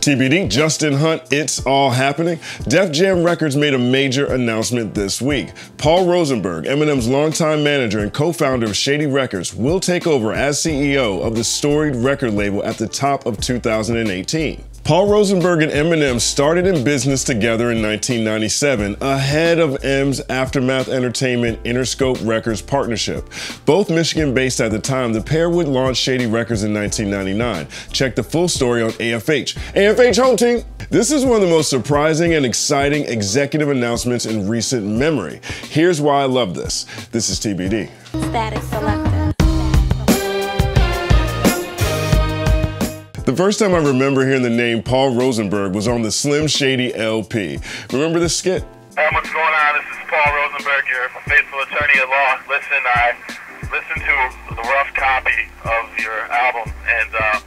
TBD, Justin Hunt, it's all happening. Def Jam Records made a major announcement this week. Paul Rosenberg, Eminem's longtime manager and co-founder of Shady Records, will take over as CEO of the storied record label at the top of 2018. Paul Rosenberg and Eminem started in business together in 1997, ahead of M's Aftermath Entertainment Interscope Records partnership. Both Michigan-based at the time, the pair would launch Shady Records in 1999. Check the full story on AFH. AFH Home Team! This is one of the most surprising and exciting executive announcements in recent memory. Here's why I love this. This is TBD. Status selected. The first time I remember hearing the name Paul Rosenberg was on the Slim Shady LP. Remember this skit? What's going on? This is Paul Rosenberg, your faithful attorney at law. Listen, I listened to the rough copy of your album, and,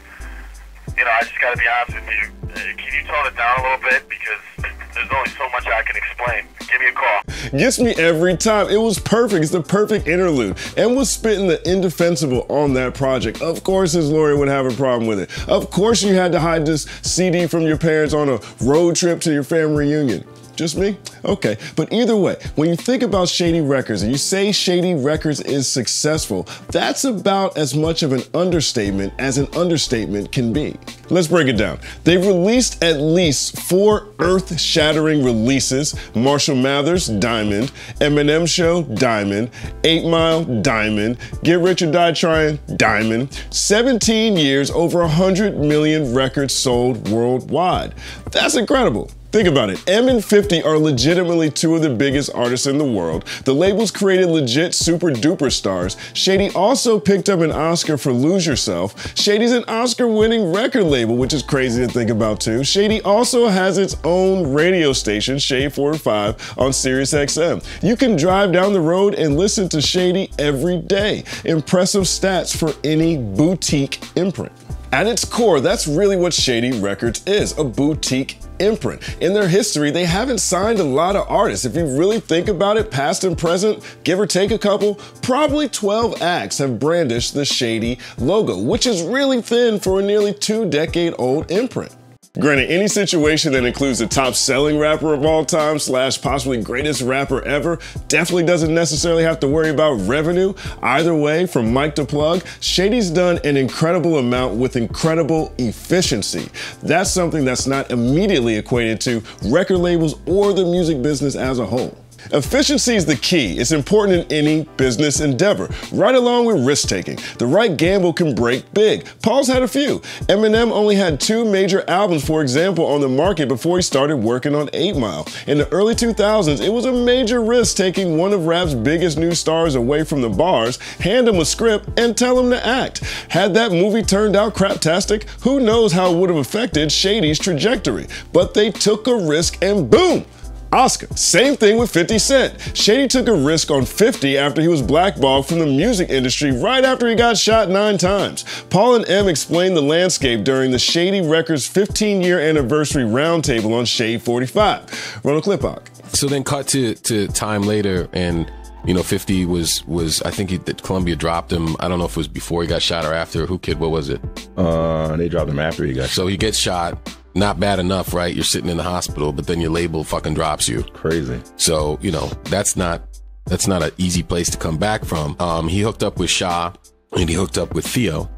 I just gotta be honest with you. Can you tone it down a little bit? Because there's only so much I can explain. Give me a call. Gets me every time. It was perfect. It's the perfect interlude. And was spitting the indefensible on that project. Of course his lawyer would have a problem with it. Of course you had to hide this CD from your parents on a road trip to your family reunion. Just me? Okay. But either way, when you think about Shady Records and you say Shady Records is successful, that's about as much of an understatement as an understatement can be. Let's break it down. They've released at least 4 earth-shattering releases: Marshall Mathers, Diamond; Eminem Show, Diamond; 8 Mile, Diamond; Get Rich or Die Trying, Diamond. 17 years, over 100 million records sold worldwide. That's incredible. Think about it. M and 50 are legitimately 2 of the biggest artists in the world. The labels created legit super duper stars. Shady also picked up an Oscar for Lose Yourself. Shady's an Oscar-winning record label, which is crazy to think about too. Shady also has its own radio station, Shade 45, on Sirius XM. You can drive down the road and listen to Shady every day. Impressive stats for any boutique imprint. At its core, that's really what Shady Records is, a boutique imprint. In their history, they haven't signed a lot of artists. If you really think about it, past and present, give or take a couple, probably 12 acts have brandished the Shady logo, which is really thin for a nearly 2-decade-old imprint. Granted, any situation that includes the top-selling rapper of all time / possibly greatest rapper ever definitely doesn't necessarily have to worry about revenue. Either way, from mic to plug, Shady's done an incredible amount with incredible efficiency. That's something that's not immediately equated to record labels or the music business as a whole. Efficiency is the key. It's important in any business endeavor, right along with risk-taking. The right gamble can break big. Paul's had a few. Eminem only had 2 major albums, for example, on the market before he started working on 8 Mile. In the early 2000s, it was a major risk taking one of rap's biggest new stars away from the bars, hand him a script, and tell him to act. Had that movie turned out craptastic, who knows how it would have affected Shady's trajectory. But they took a risk and boom! Oscar. Same thing with 50 Cent. Shady took a risk on 50 after he was blackballed from the music industry right after he got shot 9 times. Paul and M explained the landscape during the Shady Records 15-year anniversary roundtable on Shade 45. Roll a clip out. So then cut to time later, and 50 was I think that Columbia dropped him. I don't know if it was before he got shot or after. What was it? They dropped him after he got shot. So he gets shot. Not bad enough, right? You're sitting in the hospital, but then your label fucking drops you. Crazy. So, that's not an easy place to come back from. He hooked up with Shah, and he hooked up with Theo,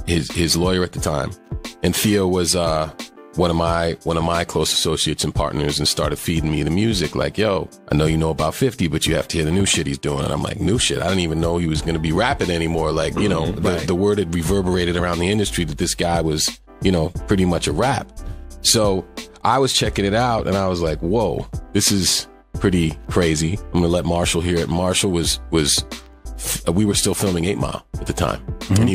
his lawyer at the time. And Theo was one of my close associates and partners, and started feeding me the music. Like, yo, I know you know about 50, but you have to hear the new shit he's doing. And I'm like, new shit? I didn't even know he was going to be rapping anymore. Like, the word had reverberated around the industry that this guy was, pretty much a rap. So I was checking it out, and I was like, whoa, this is pretty crazy. I'm gonna let Marshall hear it. Marshall we were still filming 8 Mile at the time. And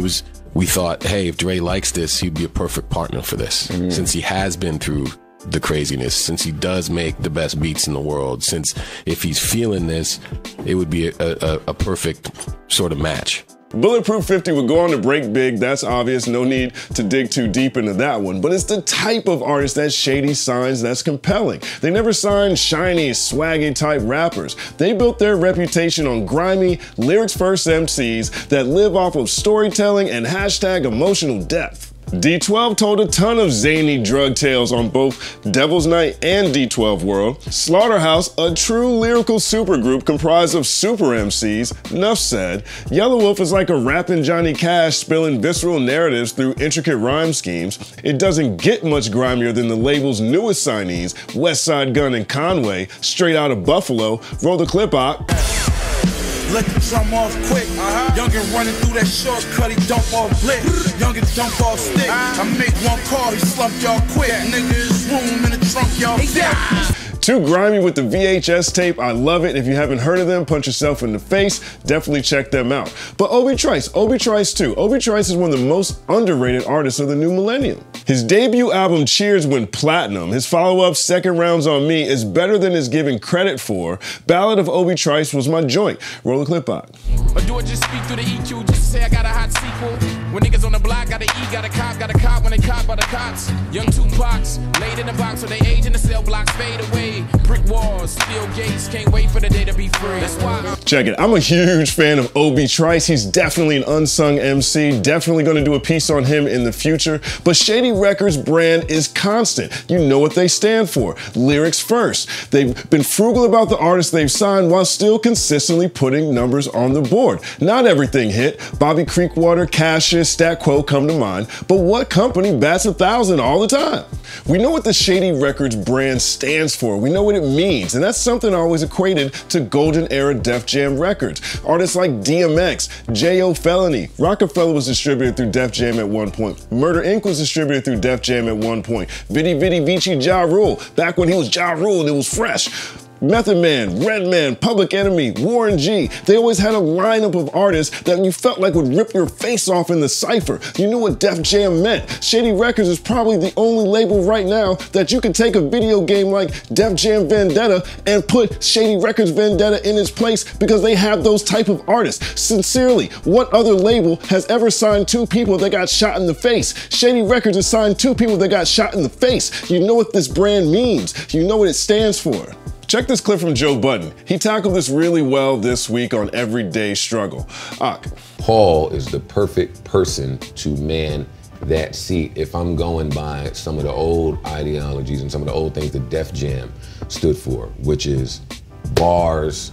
we thought, hey, if Dre likes this, he'd be a perfect partner for this. Since he has been through the craziness, since he does make the best beats in the world, since if he's feeling this, it would be a perfect sort of match. Bulletproof 50 would go on to break big, that's obvious, no need to dig too deep into that one, but it's the type of artist that Shady signs that's compelling. They never signed shiny, swaggy type rappers. They built their reputation on grimy, lyrics-first MCs that live off of storytelling and # emotional depth. D12 told a ton of zany drug tales on both Devil's Night and D12 World. Slaughterhouse, a true lyrical supergroup comprised of super MCs. Enough said. Yellow Wolf is like a rapping Johnny Cash spilling visceral narratives through intricate rhyme schemes. It doesn't get much grimier than the label's newest signees, Westside Gun and Conway, straight out of Buffalo. Roll the clip, Ock. Let the drum off quick. Youngin' running through that shortcut, he dump off blick. Youngin' dump off stick. I make one call, he slump y'all quick. Nigga, his room in the trunk, y'all fit. Too grimy with the VHS tape. I love it. If you haven't heard of them, punch yourself in the face. Definitely check them out. But Obi Trice too. Obi Trice is one of the most underrated artists of the new millennium. His debut album Cheers went platinum. His follow-up Second Rounds on Me is better than is given credit for. Ballad of Obi Trice was my joint. Roll the clip out. Or do it just speak through the EQ, just to say I got a hot sequel. When niggas on the block, got a E, got a cop when they caught by the cops. Young Tupacs, laid in the box, so they age in the cell blocks, fade away. Brick walls, steel gates, can't wait for the day to be free. That's why. Check it. I'm a huge fan of Obi Trice. He's definitely an unsung MC. Definitely going to do a piece on him in the future. But Shady Records' brand is constant. You know what they stand for. Lyrics first. They've been frugal about the artists they've signed while still consistently putting numbers on the board. Not everything hit. Bobby Creekwater, Cassius, Stat Quo come to mind. But what company bats 1,000 all the time? We know what the Shady Records brand stands for. We know what it means, and that's something I always equated to golden era Def Jam Records. Artists like DMX, J.O. Felony, Rockefeller was distributed through Def Jam at one point. Murder Inc. was distributed through Def Jam at one point. Vidi Vidi Vici Ja Rule, back when he was Ja Rule and it was fresh. Method Man, Redman, Public Enemy, Warren G. They always had a lineup of artists that you felt like would rip your face off in the cypher. You knew what Def Jam meant. Shady Records is probably the only label right now that you can take a video game like Def Jam Vendetta and put Shady Records Vendetta in its place because they have those type of artists. Sincerely, what other label has ever signed two people that got shot in the face? Shady Records has signed two people that got shot in the face. You know what this brand means. You know what it stands for. Check this clip from Joe Budden. He tackled this really well this week on Everyday Struggle. Paul is the perfect person to man that seat if I'm going by some of the old ideologies and some of the old things that Def Jam stood for, which is bars,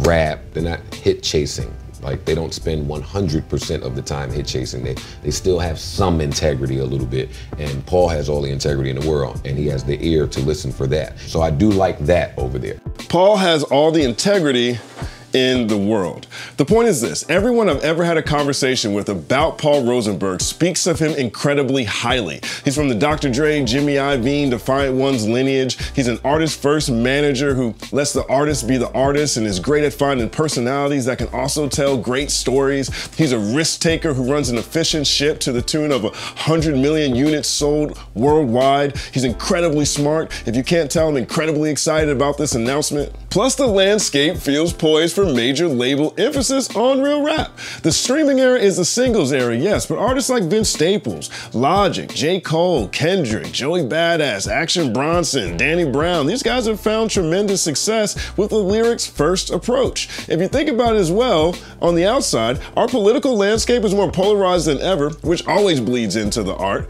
rap. They're not hit chasing. Like, they don't spend 100% of the time hit chasing. They still have some integrity a little bit, and Paul has all the integrity in the world, and he has the ear to listen for that. So I do like that over there. Paul has all the integrity in the world. The point is this: everyone I've ever had a conversation with about Paul Rosenberg speaks of him incredibly highly. He's from the Dr. Dre, Jimmy Iovine, Defiant One's lineage. He's an artist-first manager who lets the artist be the artist and is great at finding personalities that can also tell great stories. He's a risk taker who runs an efficient ship to the tune of 100 million units sold worldwide. He's incredibly smart. If you can't tell, I'm incredibly excited about this announcement. Plus, the landscape feels poised for major label emphasis on real rap. The streaming era is the singles era, yes, but artists like Vince Staples, Logic, J. Cole, Kendrick, Joey Badass, Action Bronson, Danny Brown, these guys have found tremendous success with a lyrics first approach. If you think about it as well, on the outside, our political landscape is more polarized than ever, which always bleeds into the art.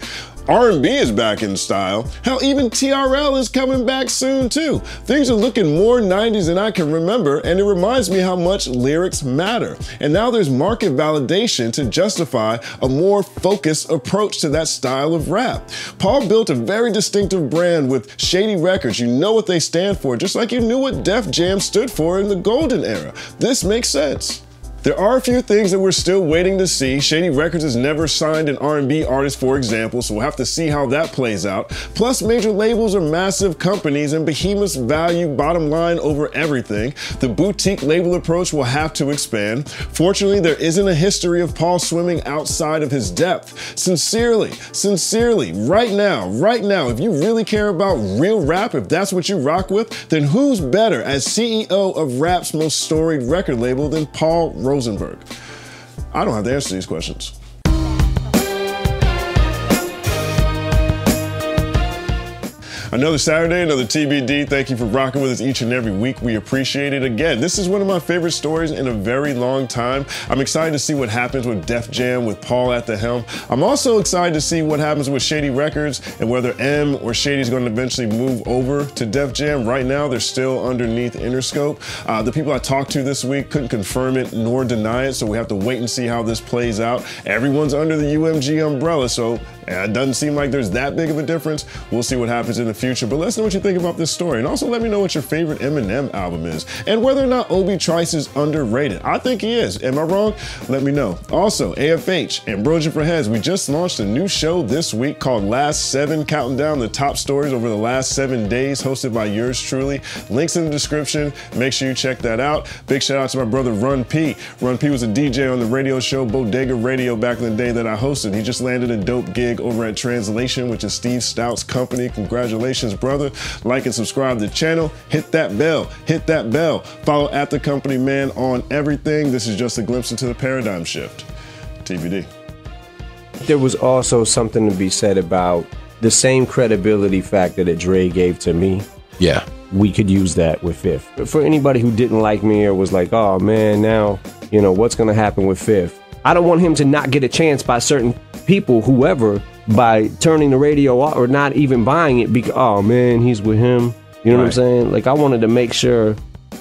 R&B is back in style. Hell, even TRL is coming back soon too. Things are looking more 90s than I can remember, and it reminds me how much lyrics matter. And now there's market validation to justify a more focused approach to that style of rap. Paul built a very distinctive brand with Shady Records. You know what they stand for, just like you knew what Def Jam stood for in the golden era. This makes sense. There are a few things that we're still waiting to see. Shady Records has never signed an R&B artist, for example, so we'll have to see how that plays out. Plus, major labels are massive companies and behemoths value bottom line over everything. The boutique label approach will have to expand. Fortunately, there isn't a history of Paul swimming outside of his depth. Sincerely, right now, if you really care about real rap, if that's what you rock with, then who's better as CEO of rap's most storied record label than Paul Rosenberg? I don't have the answer to these questions. Another Saturday, another TBD. Thank you for rocking with us each and every week. We appreciate it. Again, this is one of my favorite stories in a very long time. I'm excited to see what happens with Def Jam with Paul at the helm. I'm also excited to see what happens with Shady Records and whether M or Shady is going to eventually move over to Def Jam. Right now, they're still underneath Interscope. The people I talked to this week couldn't confirm it nor deny it, so we have to wait and see how this plays out. Everyone's under the UMG umbrella, so it doesn't seem like there's that big of a difference. We'll see what happens in the future, but let us know what you think about this story. And also let me know what your favorite Eminem album is and whether or not Obi Trice is underrated. I think he is. Am I wrong? Let me know. Also, AFH, Ambrosia for Heads, we just launched a new show this week called Last 7, counting down the top stories over the last 7 days, hosted by yours truly. Links in the description. Make sure you check that out. Big shout out to my brother Run P. Run P was a DJ on the radio show Bodega Radio back in the day that I hosted. He just landed a dope gig over at Translation, which is Steve Stout's company. Congratulations, brother. Like and subscribe to the channel. Hit that bell. Hit that bell. Follow at The Company Man on everything. This is just a glimpse into the paradigm shift. TBD. There was also something to be said about the same credibility factor that Dre gave to me. Yeah. We could use that with Fifth. For anybody who didn't like me or was like, oh man, now, you know, what's going to happen with Fifth? I don't want him to not get a chance by certain people, whoever, by turning the radio off or not even buying it because, oh man, he's with him. You know what I'm saying? Like, I wanted to make sure,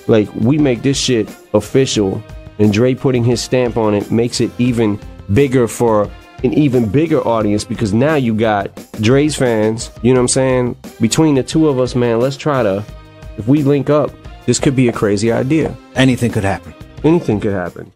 like, we make this shit official, and Dre putting his stamp on it makes it even bigger for an even bigger audience, because now you got Dre's fans, you know what I'm saying? Between the two of us, man, let's try to, if we link up, this could be a crazy idea. Anything could happen. Anything could happen.